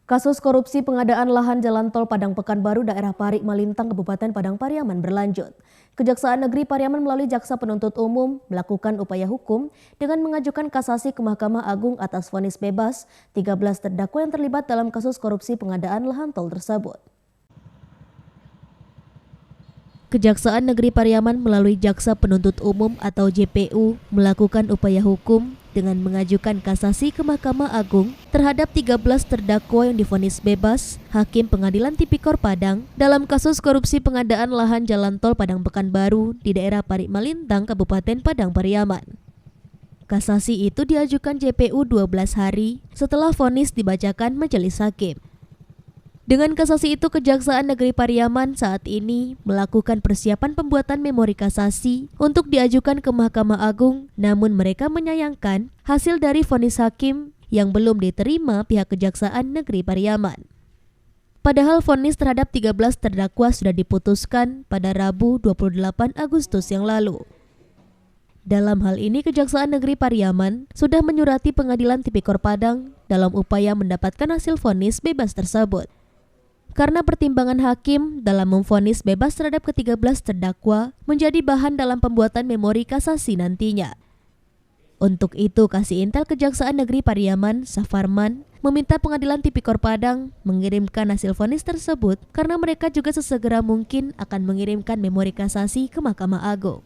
Kasus korupsi pengadaan lahan jalan tol Padang Pekanbaru daerah Parik Malintang Kabupaten Padang Pariaman berlanjut. Kejaksaan Negeri Pariaman melalui Jaksa Penuntut Umum melakukan upaya hukum dengan mengajukan kasasi ke Mahkamah Agung atas vonis bebas 13 terdakwa yang terlibat dalam kasus korupsi pengadaan lahan tol tersebut. Kejaksaan Negeri Pariaman melalui Jaksa Penuntut Umum atau JPU melakukan upaya hukum dengan mengajukan kasasi ke Mahkamah Agung terhadap 13 terdakwa yang divonis bebas Hakim Pengadilan Tipikor Padang dalam kasus korupsi pengadaan lahan jalan tol Padang Pekanbaru di daerah Parik Malintang, Kabupaten Padang Pariaman. Kasasi itu diajukan JPU 12 hari setelah vonis dibacakan majelis hakim. Dengan kasasi itu, Kejaksaan Negeri Pariaman saat ini melakukan persiapan pembuatan memori kasasi untuk diajukan ke Mahkamah Agung, namun mereka menyayangkan hasil dari vonis hakim yang belum diterima pihak Kejaksaan Negeri Pariaman. Padahal vonis terhadap 13 terdakwa sudah diputuskan pada Rabu 28 Agustus yang lalu. Dalam hal ini, Kejaksaan Negeri Pariaman sudah menyurati Pengadilan Tipikor Padang dalam upaya mendapatkan hasil vonis bebas tersebut. Karena pertimbangan hakim dalam memvonis bebas terhadap ke-13 terdakwa menjadi bahan dalam pembuatan memori kasasi nantinya. Untuk itu, Kasih Intel Kejaksaan Negeri Pariaman, Safarman, meminta Pengadilan Tipikor Padang mengirimkan hasil vonis tersebut karena mereka juga sesegera mungkin akan mengirimkan memori kasasi ke Mahkamah Agung.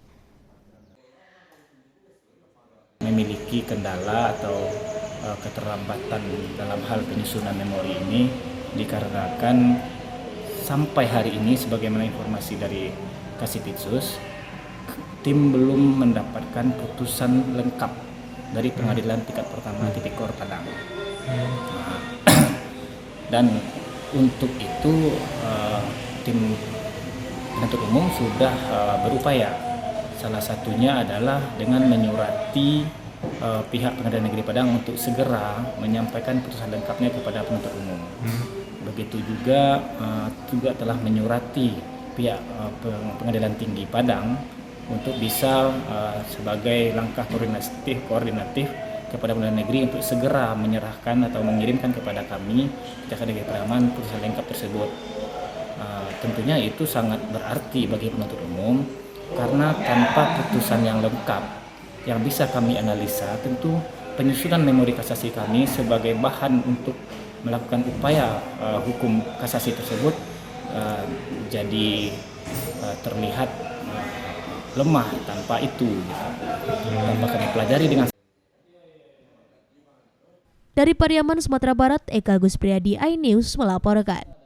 Memiliki kendala atau keterlambatan dalam hal penyusunan memori ini dikarenakan sampai hari ini sebagaimana informasi dari Kasipitsus, tim belum mendapatkan putusan lengkap dari pengadilan tingkat pertama Tipikor Padang. Dan untuk itu tim penuntut umum sudah berupaya. Salah satunya adalah dengan menyurati pihak Pengadilan Negeri Padang untuk segera menyampaikan putusan lengkapnya kepada penuntut umum. Begitu juga telah menyurati pihak Pengadilan Tinggi Padang untuk bisa sebagai langkah koordinatif kepada Pengadilan Negeri untuk segera menyerahkan atau mengirimkan kepada kami Kejaksaan Negeri Pariaman putusan lengkap tersebut. Tentunya itu sangat berarti bagi penuntut umum karena tanpa putusan yang lengkap yang bisa kami analisa, tentu penyusunan memori kasasi kami sebagai bahan untuk melakukan upaya hukum kasasi tersebut jadi terlihat lemah tanpa itu, tanpa kami pelajari dengan. Dari Pariaman, Sumatera Barat, Eka Gus Priadi, iNews melaporkan.